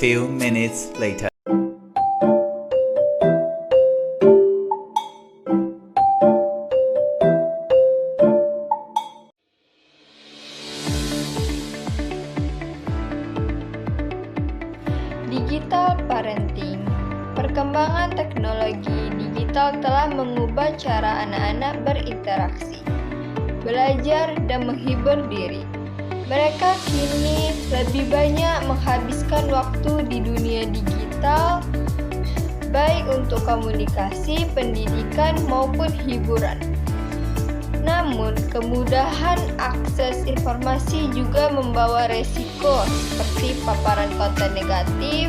few minutes later. Digital parenting. Perkembangan teknologi digital telah mengubah cara anak-anak berinteraksi, belajar, dan menghibur diri. Mereka kini lebih banyak menghabiskan waktu di dunia digital, baik untuk komunikasi, pendidikan, maupun hiburan. Namun, kemudahan akses informasi juga membawa resiko seperti paparan konten negatif,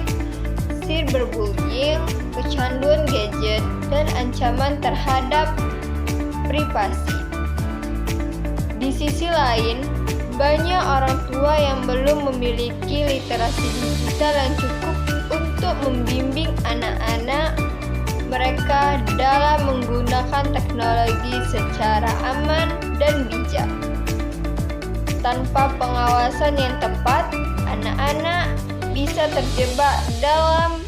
cyberbullying, kecanduan gadget, dan ancaman terhadap privasi. Di sisi lain, banyak orang tua yang belum memiliki literasi digital yang cukup untuk membimbing anak-anak mereka dalam menggunakan teknologi secara aman dan bijak. Tanpa pengawasan yang tepat, anak-anak bisa terjebak dalam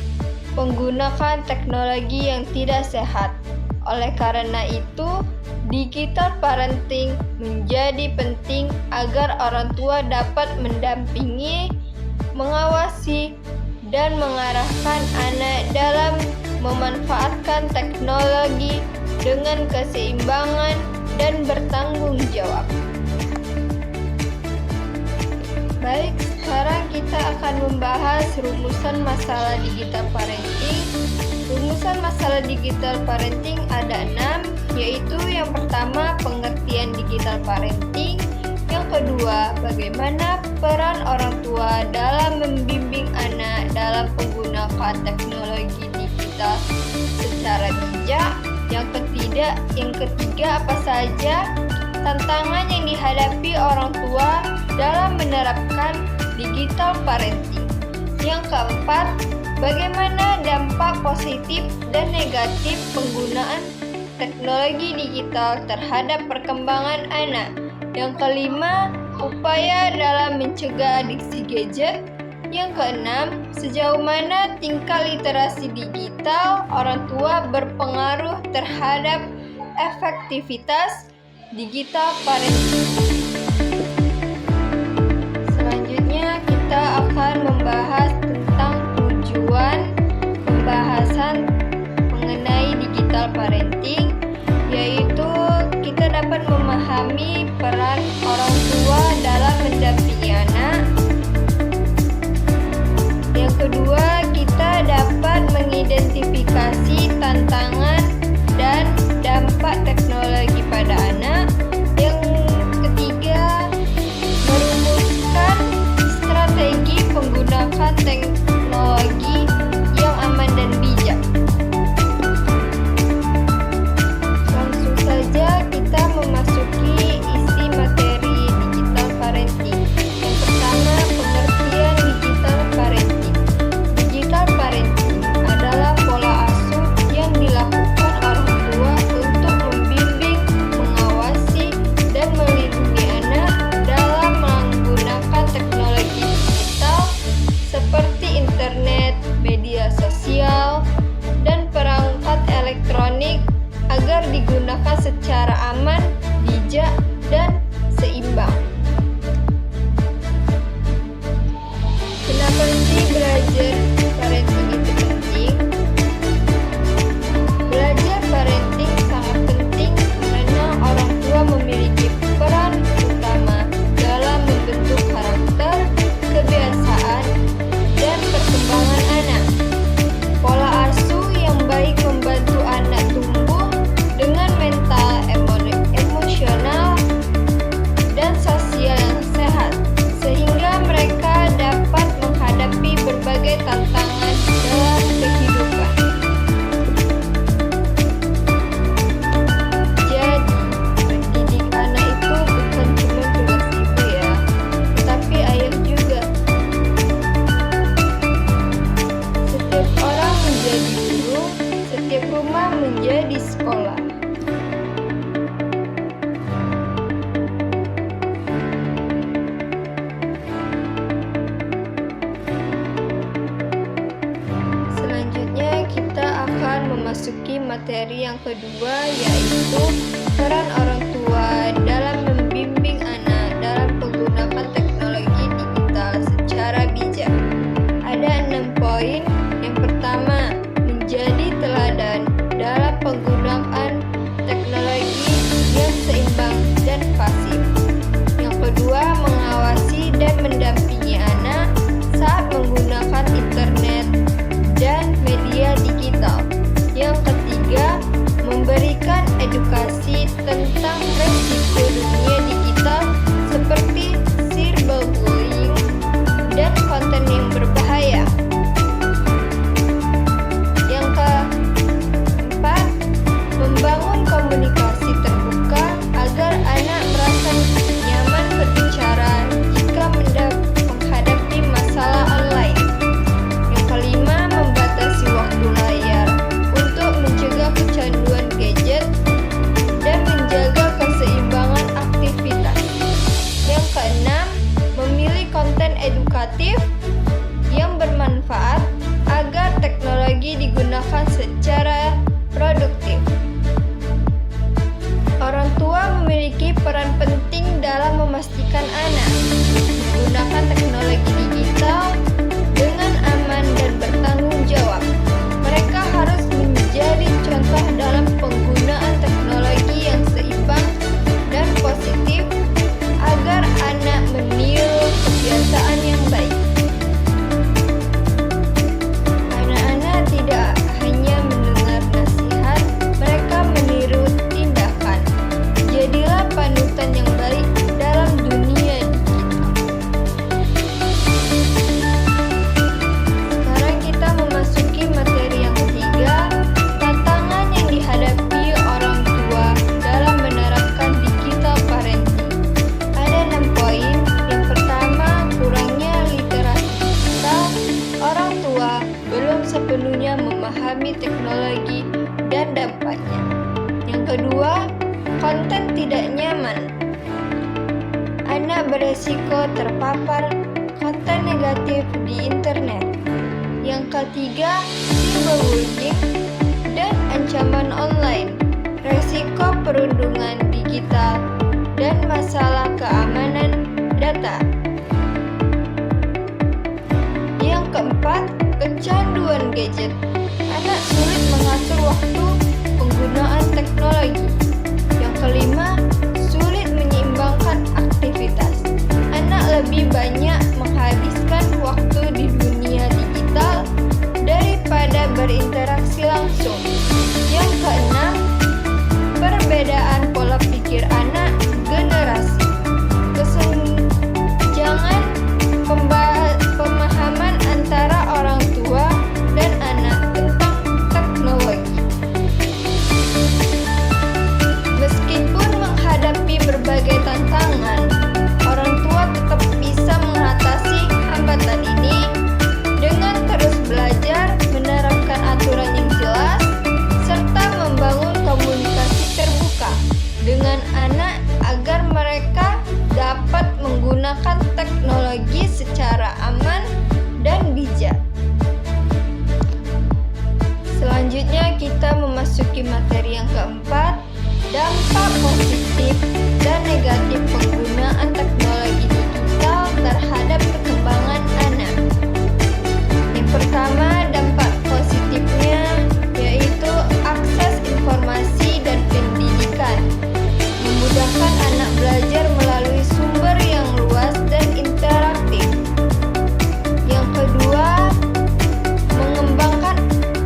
menggunakan teknologi yang tidak sehat. Oleh karena itu, digital parenting menjadi penting agar orang tua dapat mendampingi, mengawasi, dan mengarahkan anak dalam memanfaatkan teknologi dengan keseimbangan dan bertanggung jawab. Baik, sekarang kita akan membahas rumusan masalah digital parenting. Rumusan masalah digital parenting ada 6, yaitu yang pertama, pengertian digital parenting. Yang kedua, bagaimana peran orang tua dalam membimbing anak dalam menggunakan teknologi digital secara bijak. Yang ketiga, apa saja tantangan yang dihadapi orang tua dalam menerapkan digital parenting. Yang keempat, bagaimana dampak positif dan negatif penggunaan teknologi digital terhadap perkembangan anak. Yang kelima, upaya dalam mencegah adiksi gadget. Yang keenam, sejauh mana tingkat literasi digital orang tua berpengaruh terhadap efektivitas digital parenting. Selanjutnya, kita akan membahas tentang tujuan pembahasan mengenai digital parenting, yaitu kita dapat memahami peran orang tua dalam mendampingi anak. Yang kedua, kita dapat mengidentifikasi tantangan dan dampak teknologi pada anak. Yang ketiga, merumuskan strategi penggunaan teknologi yang aman dan bijak. Langsung saja kita memasuki isi materi digital parenting. Yang pertama, pengertian digital parenting. Digital parenting adalah pola asuh yang dilakukan orang tua untuk membimbing, mengawasi, dan melindungi anak dalam menggunakan teknologi digital seperti internet, media sosial, dan perangkat elektronik agar digunakan secara aman, bijak, dan seimbang. Kenapa sih belajar parenting itu penting? Belajar parenting sangat penting karena orang tua memiliki peran utama dalam membentuk karakter, kebiasaan, dan perkembangan anak. Pola asuh yang baik membantu anak tumbuh dengan mental, emosional, kedua yaitu peran orang tua dalam membimbing anak dalam penggunaan teknologi digital secara bijak. Ada 6 poin. Yang pertama, menjadi teladan dalam penggunaan teknologi yang seimbang dan pasif. Yang kedua, mengawasi dan mendampingi anak saat menggunakan internet dan media digital. Yang ketiga, memberikan edukasi tentang resiko dunia digital seperti cyberbullying dan konten yang berbahaya. Yang keempat, membangun komunikasi terbuka agar anak merasa nyaman berbicara jika menghadapi masalah online. Yang kelima, membatasi waktu layar untuk mencegah kecanduan gadget dan menjaga keseimbangan aktivitas. Yang keenam, memilih konten edukatif yang bermanfaat agar teknologi digunakan secara produktif. Orang tua memiliki peran penting dalam memastikan anak menggunakan teknologi digital dengan aman dan bertanggung jawab. Mereka harus menjadi contoh dalam penggunaan teknologi yang seimbang dan positif agar anak meniru kebiasaan yang baik. Anak-anak tidak hanya mendengar nasihat, mereka meniru tindakan. Jadilah panutan yang baik dalam dunia digital. Sekarang kita memasuki materi yang ketiga, tantangan yang dihadapi orang tua dalam menerapkan digital parenting. Ada 6 poin. Yang pertama, kurangnya literasi digital. Orang tua belum sepenuhnya memahami teknologi dan dampaknya. Yang kedua, konten tidak nyaman. Anak beresiko terpapar konten negatif di internet. Yang ketiga, cyberbullying dan ancaman online, resiko perundungan digital, dan masalah keamanan data. Yang keempat, kecanduan gadget. Anak sulit mengatur waktu penggunaan teknologi. Yang kelima, sulit menyeimbangkan aktivitas. Anak lebih banyak menghabiskan waktu di dunia digital daripada berinteraksi langsung. Yang keenam, perbedaan pola pikir anak generasi. Kesenjangan pemahaman antara orang tua dan anak tentang teknologi. Meskipun menghadapi berbagai tantangan, orang tua tetap bisa mengatasi hambatan ini dengan terus belajar, menerapkan aturan yang jelas, serta membangun komunikasi terbuka dengan anak agar mereka dapat menggunakan teknologi secara aman dan bijak. Selanjutnya kita memasuki materi yang keempat, dampak positif dan negatif penggunaan teknologi digital terhadap perkembangan anak. Yang pertama, dampak positifnya yaitu akses informasi dan pendidikan. Memudahkan anak belajar melalui sumber yang luas dan interaktif. Yang kedua, mengembangkan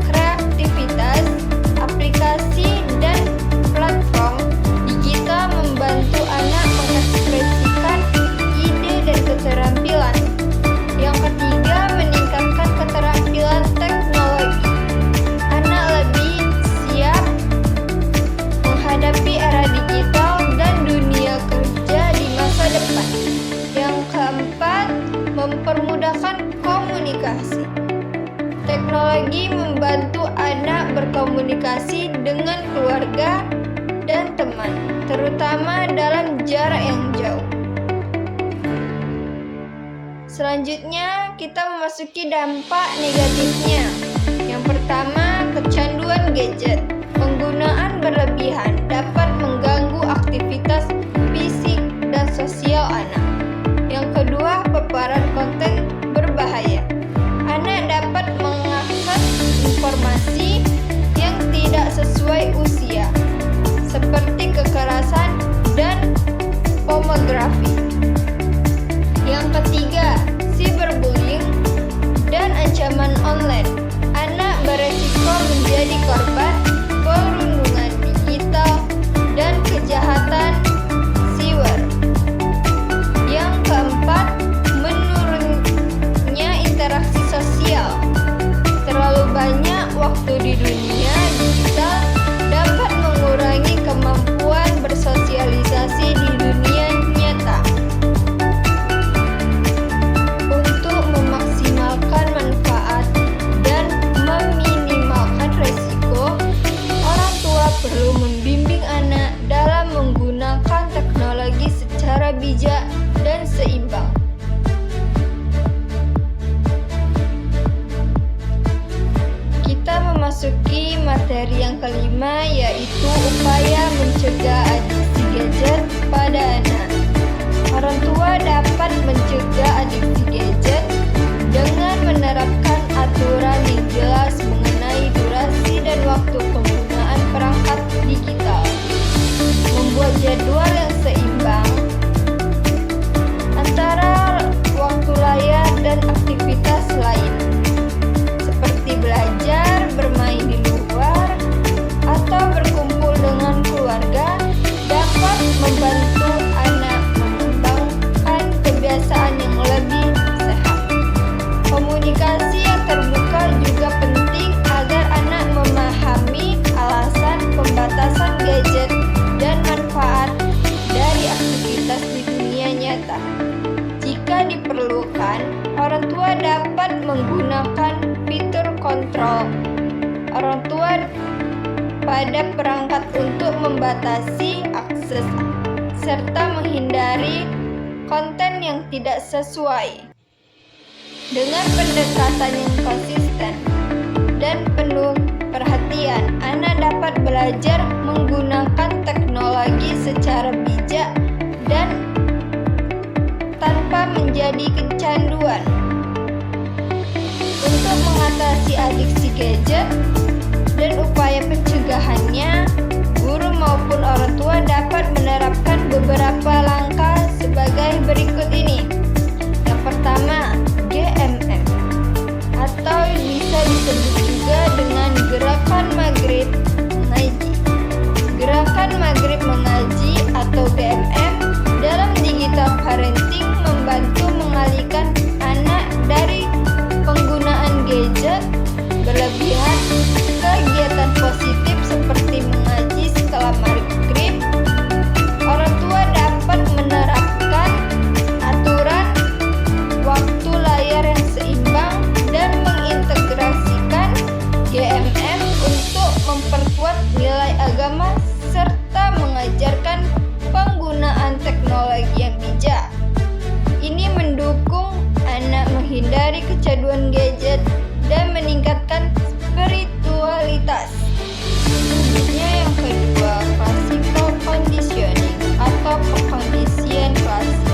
kreativitas, aplikasi, dan platform digital membantu anak mengekspresikan ide dan keterampilan. Yang ketiga, meningkatkan keterampilan teknologi. Anak lebih siap menghadapi era digital dan dunia kerja di masa depan. Yang keempat, mempermudahkan komunikasi. Teknologi membantu anak berkomunikasi dengan keluarga dan teman, terutama dalam jarak yang jauh. Selanjutnya, kita memasuki dampak negatifnya. Yang pertama, kecanduan gadget. Penggunaan Penggunaan berlebihan dapat mengganggu aktivitas fisik dan sosial anak. Yang kedua, paparan konten berbahaya. Anak dapat mengakses informasi yang tidak sesuai usia, seperti kekerasan dan pornografi. Yang ketiga, cyberbullying dan ancaman online. Anak beresiko menjadi korban perundungan digital dan kejahatan siber. Yang keempat, menurunnya interaksi sosial. Terlalu banyak waktu di dunia digital dapat mengurangi kemampuan bersosialisasi di dunia nyata. Untuk memaksimalkan manfaat dan meminimalkan resiko, orang tua perlu membimbing anak dalam menggunakan teknologi secara bijak dan seimbang. Kita memasuki materi yang kelima, yaitu upaya mencegah adiksi gadget pada anak. Orang tua dapat mencegah adiksi gadget dengan menerapkan aturan yang jelas mengenai durasi dan waktu penggunaan perangkat digital, membuat jadwal yang seimbang antara waktu layar dan aktivitas lain, seperti belajar, bermain di luar, atau berkumpul dengan keluarga, dapat membantu anak mengembangkan kebiasaan yang lebih sehat. Komunikasi yang terbuka juga penting agar anak memahami alasan pembatasan gadget dan manfaat dari aktivitas di dunia nyata. Jika diperlukan, orang tua dapat menggunakan fitur kontrol orang tua pada perangkat untuk membatasi akses serta menghindari konten yang tidak sesuai. Dengan pendekatan yang konsisten dan penuh perhatian, anak dapat belajar menggunakan teknologi secara bijak dan tanpa menjadi kecanduan. Untuk mengatasi adiksi gadget dan upaya pencegahannya, guru maupun orang tua dapat menerapkan beberapa langkah sebagai berikut ini. Yang pertama, GMM atau bisa disebut juga dengan gerakan maghrib mengaji. Gerakan maghrib mengaji atau GMM dalam digital parenting membantu mengalihkan anak dari penggunaan gadget berlebihan ke kegiatan positif seperti mengaji setelah maghrib. Orang tua dapat menerapkan aturan waktu layar yang seimbang dan mengintegrasikan GMM untuk memperkuat nilai agama serta mengajarkan penggunaan teknologi yang bijak. Ini mendukung anak menghindari kecanduan gadget dan meningkatkan spiritualitas. Selanjutnya yang kedua, classical conditioning atau pengkondisian klasik.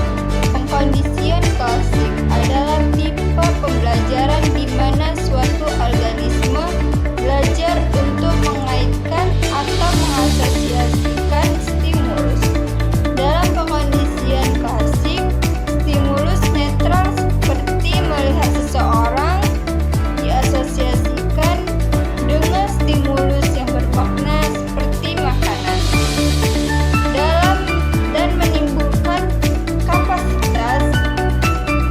Pengkondisian klasik adalah tipe pembelajaran di mana suatu organisme belajar untuk mengaitkan atau mengasosiasikan stimulus. Dalam pengkondisian klasik, stimulus netral seperti melihat seseorang diasosiasikan dengan stimulus yang bermakna seperti makanan dan menimbulkan kapasitas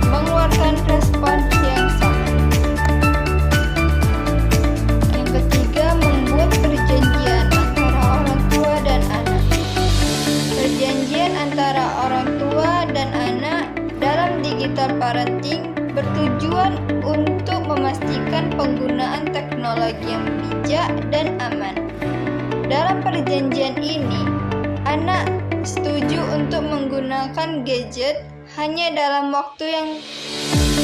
mengeluarkan respon yang sama. Yang ketiga, membuat perjanjian antara orang tua dan anak. Perjanjian antara orang tua dan anak dalam digital parenting bertujuan untuk memastikan penggunaan teknologi yang bijak dan aman. Dalam perjanjian ini, anak setuju untuk menggunakan gadget hanya dalam waktu yang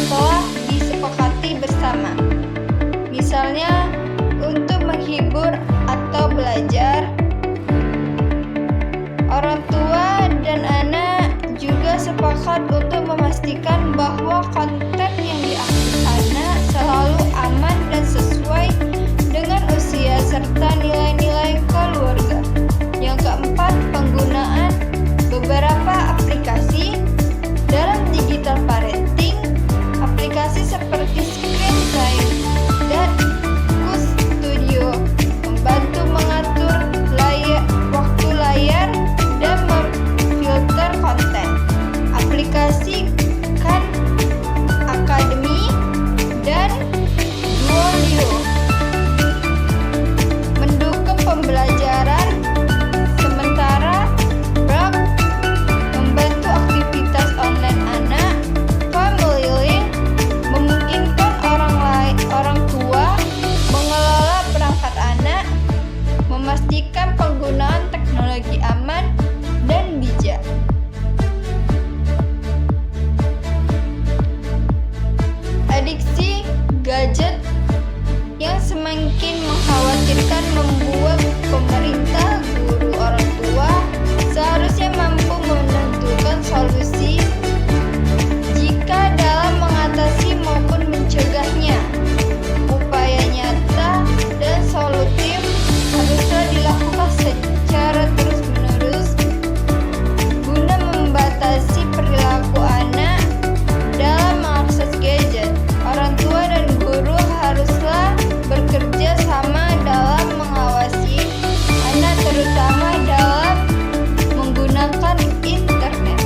telah disepakati bersama. Misalnya, untuk menghibur atau belajar, orang tua dan anak juga sepakat untuk memastikan bahwa konten yang diakses anak selalu aman dan sesuai dengan usia serta nilai-nilai keluarga. Yang keempat, penggunaan beberapa aplikasi dalam digital parenting. Aplikasi seperti Screen Time dan Studio membantu mengatur waktu layar dan memfilter konten. Aplikasi Khan Academy dan Duolingo mendukung pembelajaran sementara Braille membantu aktivitas online anak. Family Link memungkinkan orang tua mengelola perangkat anak, memastikan penggunaan teknologi aman dan bijak. Adiksi gadget yang semakin mengkhawatirkan membuat pemerintah, guru, orang tua seharusnya mampu menentukan solusi jika dalam mengatasi maupun mencegahnya. Upaya nyata dan solutif haruslah dilakukan secara terus-menerus guna membatasi perilaku anak dalam mengakses gadget. Orang tua dan guru haruslah bekerja sama dalam mengawasi anak, terutama dalam menggunakan internet.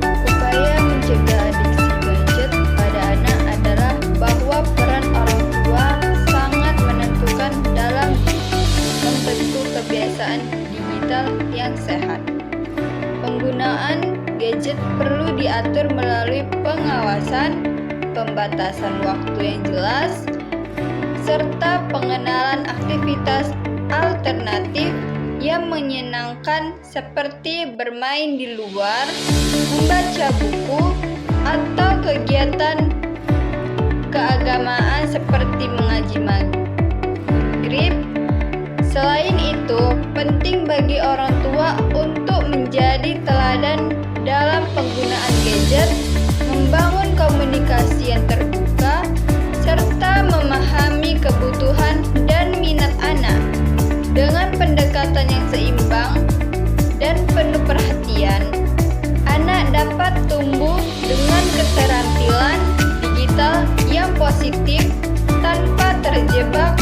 Upaya mencegah adiksi gadget pada anak adalah bahwa peran orang tua sangat menentukan dalam membentuk kebiasaan digital yang sehat. Penggunaan gadget perlu diatur melalui pengawasan, pembatasan waktu yang jelas, serta pengenalan aktivitas alternatif yang menyenangkan seperti bermain di luar, membaca buku, atau kegiatan keagamaan seperti mengaji maghrib. Selain itu, penting bagi orang tua untuk menjadi teladan dalam penggunaan gadget, membangun komunikasi yang terbuka, serta memahami kebutuhan dan minat anak. Dengan pendekatan yang seimbang dan penuh perhatian, anak dapat tumbuh dengan keterampilan digital yang positif tanpa terjebak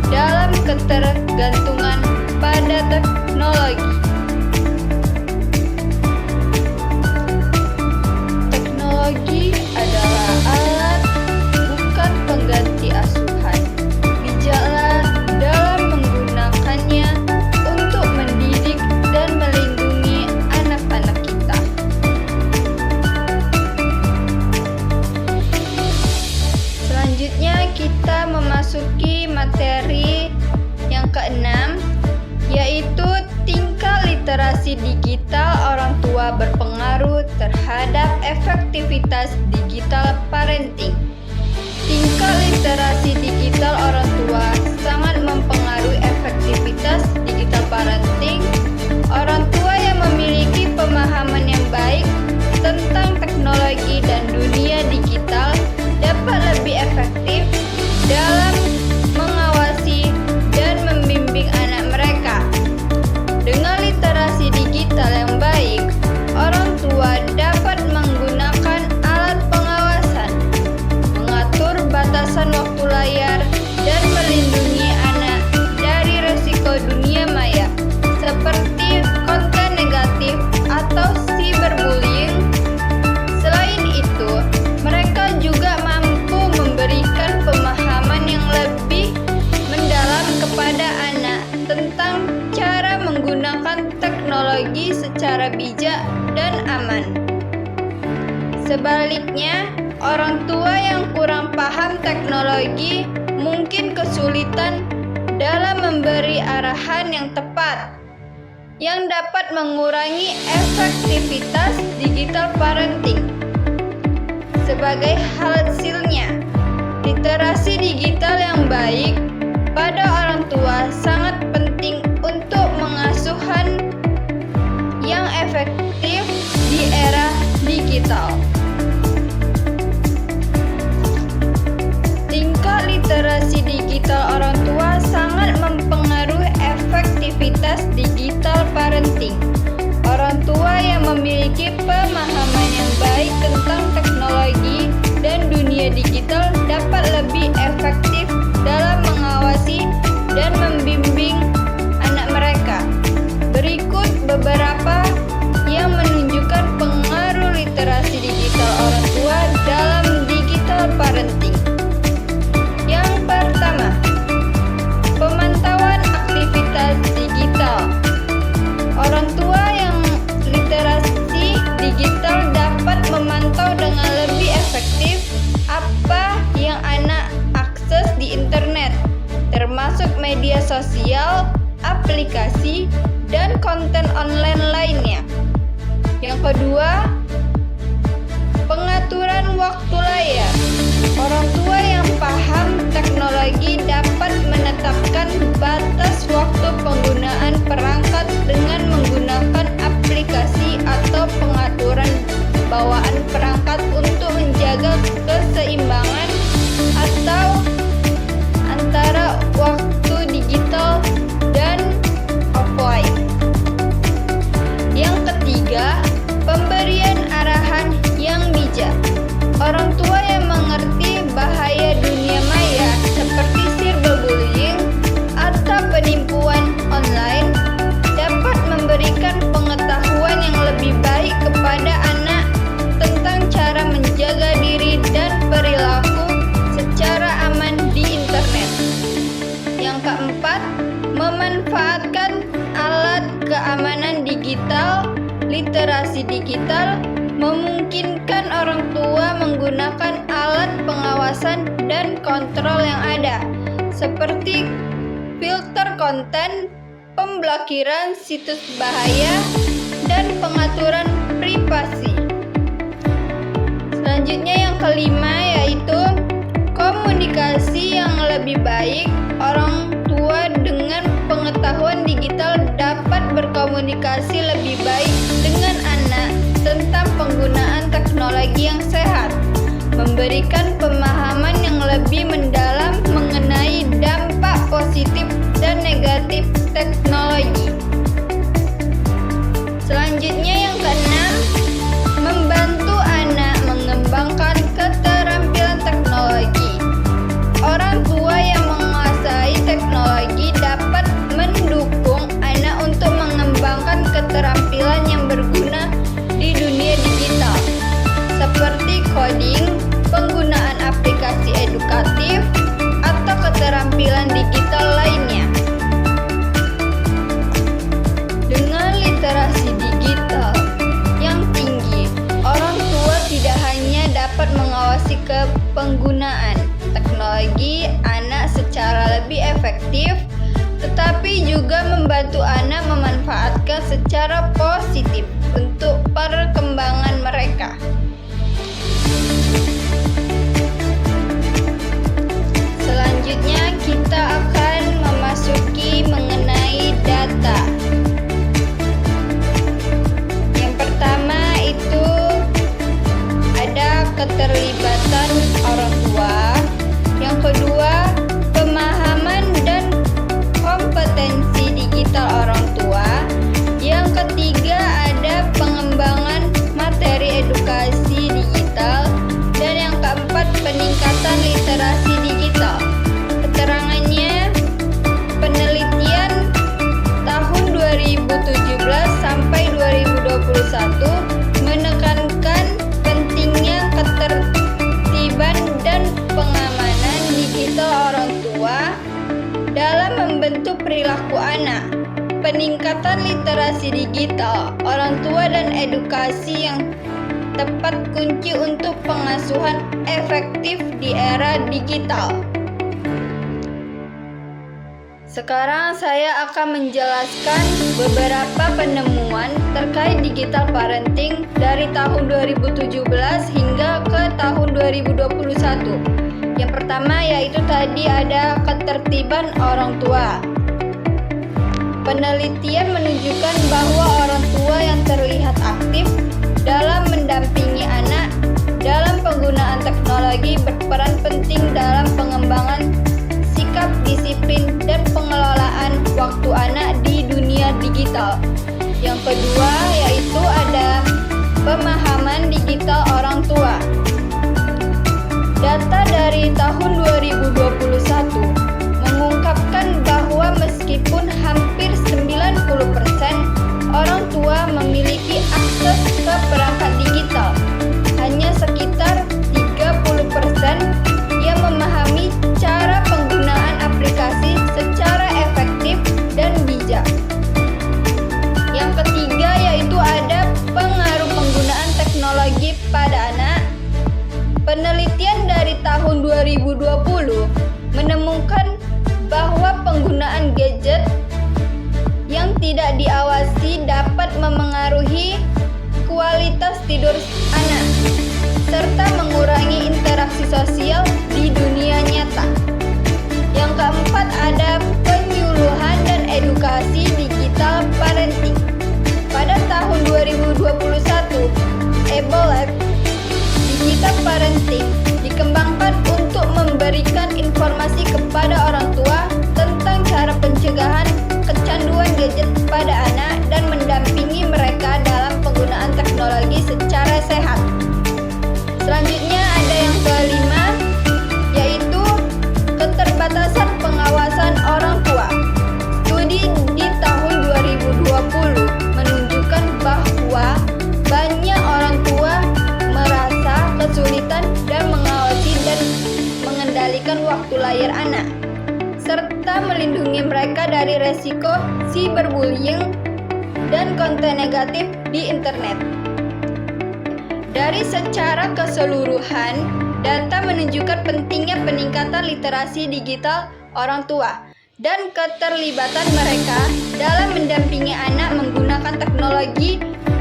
dalam ketergantungan pada teknologi. Teknologi adalah alat, bukan pengganti asuhan. Bijaklah dalam menggunakannya untuk mendidik dan melindungi anak-anak kita. Selanjutnya kita memasuki materi yang keenam, yaitu tingkat literasi digital orang tua berpengaruh terhadap efektivitas digital parenting. Tingkat literasi digital orang tua sangat mempengaruhi efektivitas digital parenting. Orang tua yang memiliki pemahaman yang baik tentang teknologi dan dunia digital dapat lebih efektif dalam mengawasi dan membimbing anak mereka. Dengan literasi digital yang baik, orang tua dapat menggunakan alat pengawasan, mengatur batasan waktu layar, dan melindungi anak dari risiko dunia maya seperti konten negatif atau cyberbullying. Selain itu, mereka juga mampu memberikan pemahaman yang lebih mendalam kepada anak tentang cara menggunakan teknologi secara bijak dan aman. Sebaliknya, orang tua yang kurang paham teknologi mungkin kesulitan dalam memberi arahan yang tepat, yang dapat mengurangi efektivitas digital parenting. Sebagai hasilnya, literasi digital yang baik pada orang tua sangat penting untuk mengasuhan yang efektif di era digital. Tingkat literasi digital orang tua sangat mempengaruhi efektivitas digital parenting. Orang tua yang memiliki pemahaman yang baik tentang teknologi dan dunia digital dapat lebih efektif dalam mengawasi dan membimbing anak mereka. Berikut beberapa yang menunjukkan pengaruh literasi digital orang tua dalam digital parenting. Yang pertama, pemantauan aktivitas digital. Orang tua yang literasi digital dapat memantau dengan lebih efektif apa yang anak akses di internet, termasuk media sosial, aplikasi, dan konten online lainnya. Yang kedua, pengaturan waktu layar. Orang tua yang paham teknologi dapat menetapkan batas waktu penggunaan perangkat dengan menggunakan aplikasi atau pengaturan bawaan perangkat untuk menjaga keseimbangan atau antara waktu digital dan offline. Yang ketiga, pemberian arahan yang bijak. Orang tua yang mengerti bahaya dunia maya seperti cyberbullying atau penipuan online dapat memberikan pengetahuan yang lebih baik kepada anak tentang cara menjaga diri dan perilaku secara aman di internet. Yang keempat, memanfaatkan alat keamanan digital. Literasi digital memungkinkan orang tua menggunakan alat pengawasan dan kontrol yang ada, seperti filter konten, pemblokiran situs bahaya, dan pengaturan privasi. Selanjutnya yang kelima yaitu komunikasi yang lebih baik. Orang tua dengan pengetahuan digital dapat berkomunikasi lebih baik dengan anak tentang penggunaan teknologi yang sehat, memberikan pemahaman yang lebih mendalam mengenai dampak positif dan negatif teknologi. Selanjutnya yang keenam, membantu anak mengembangkan keterampilan teknologi. Orang tua yang menguasai teknologi dapat mendukung anak untuk mengembangkan keterampilan yang berguna di dunia digital, seperti coding, penggunaan aplikasi edukatif, atau keterampilan digital lainnya. Dengan literasi digital yang tinggi, orang tua tidak hanya dapat mengawasi penggunaan teknologi anak secara lebih efektif, tetapi juga membantu anak memanfaatkan secara positif untuk perkembangan mereka. Selanjutnya kita akan memasuki mengenai data. Yang pertama itu ada keterlibatan orang tua. Yang kedua, pemahaman dan kompetensi digital orang tua. Yang ketiga, ada pengembangan materi edukasi digital. Dan yang keempat, peningkatan literasi digital. Keterangannya, penelitian tahun 2017 sampai 2021 menekankan pentingnya ketertiban dan pengamanan digital orang tua dalam membentuk perilaku anak. Peningkatan literasi digital orang tua dan edukasi yang tepat kunci untuk pengasuhan efektif di era digital. Sekarang saya akan menjelaskan beberapa penemuan terkait digital parenting dari tahun 2017 hingga ke tahun 2021. Yang pertama yaitu tadi ada ketertiban orang tua. Penelitian menunjukkan bahwa orang tua yang terlihat aktif dalam mendampingi anak dalam penggunaan teknologi berperan penting dalam pengembangan sikap disiplin dan pengelolaan waktu anak di dunia digital. Yang kedua yaitu ada pemahaman digital orang tua. Data dari tahun 2021 mengungkapkan bahwa meskipun hampir 90% orang tua memiliki akses ke perangkat digital, hanya sekitar 30% yang memahami cara penggunaan aplikasi secara efektif dan bijak. Yang ketiga yaitu ada pengaruh penggunaan teknologi pada anak. Penelitian dari tahun 2020 menemukan bahwa penggunaan gadget yang tidak diawasi dapat memengaruhi kualitas tidur anak serta mengurangi interaksi sosial di dunia nyata. Yang keempat ada penyuluhan dan edukasi digital parenting. Pada tahun 2021, Ebolab Digital Parenting dikembangkan untuk memberikan informasi kepada orang tua tentang cara pencegahan kecanduan gadget pada anak dan mendampingi mereka dalam penggunaan teknologi secara sehat. Selanjutnya ada yang kelima, yaitu keterbatasan pengawasan orang tua. Studi di tahun 2020 menunjukkan bahwa banyak orang tua merasa kesulitan dan mengawasi dan mengendalikan waktu layar anak, serta melindungi mereka dari resiko cyberbullying dan konten negatif di internet. Dari secara keseluruhan, data menunjukkan pentingnya peningkatan literasi digital orang tua dan keterlibatan mereka dalam mendampingi anak menggunakan teknologi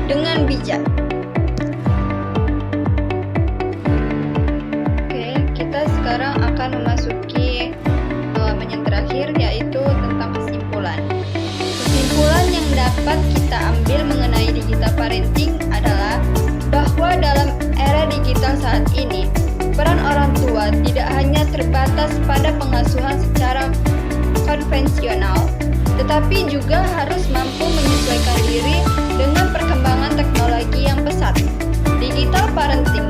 dengan bijak. Oke, kita sekarang akan memasuki halaman yang terakhir, yaitu tentang kesimpulan. Kesimpulan yang dapat kita ambil mengenai digital parenting adalah bahwa dalam era digital saat ini, peran orang tua tidak hanya terbatas pada pengasuhan secara konvensional, tetapi juga harus mampu menyesuaikan diri dengan perkembangan teknologi yang pesat. Digital parenting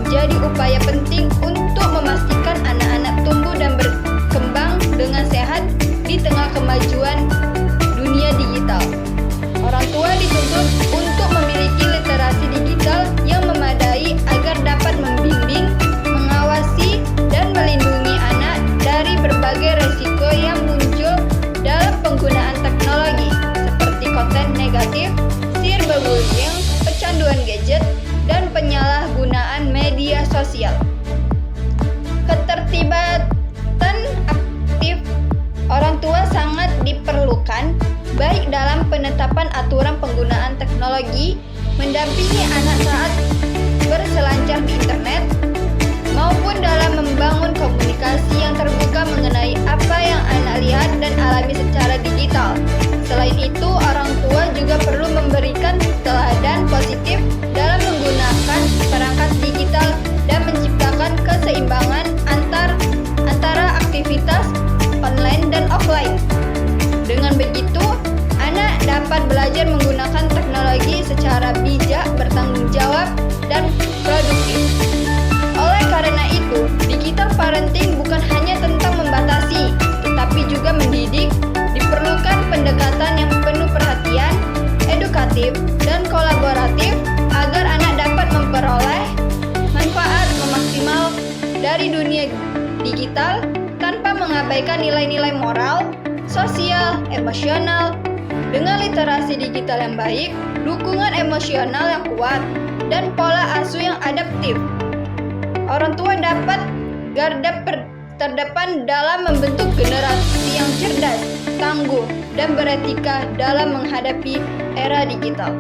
menjadi upaya penting untuk memastikan anak-anak tumbuh dan berkembang dengan sehat di tengah kemajuan dunia digital. Orang tua dituntut untuk memiliki literasi digital yang memadai agar dapat membimbing, mengawasi, dan melindungi anak dari berbagai resiko yang muncul dalam penggunaan teknologi, seperti konten negatif, cyberbullying, kecanduan gadget, dan penyalahgunaan media sosial. Ketertiban aktif orang tua sangat diperlukan, baik dalam penetapan aturan penggunaan teknologi, mendampingi anak saat berselancar di internet, maupun dalam membangun komunikasi yang terbuka mengenai apa yang anak lihat dan alami secara digital. Selain itu, orang tua juga perlu memberikan teladan positif dalam menggunakan perangkat digital dan menciptakan keseimbangan antara aktivitas online dan offline. Dengan begitu, anak dapat belajar menggunakan teknologi secara bijak, bertanggung jawab, dan produktif. Oleh karena itu, digital parenting bukan hanya tentang membatasi, tetapi juga mendidik. Diperlukan pendekatan yang penuh perhatian, edukatif, dan kolaboratif agar anak dapat memperoleh manfaat maksimal dari dunia digital tanpa mengabaikan nilai-nilai moral, sosial, emosional. Dengan literasi digital yang baik, dukungan emosional yang kuat, dan pola asuh yang adaptif, orang tua dapat garda terdepan dalam membentuk generasi yang cerdas, tangguh, dan beretika dalam menghadapi era digital.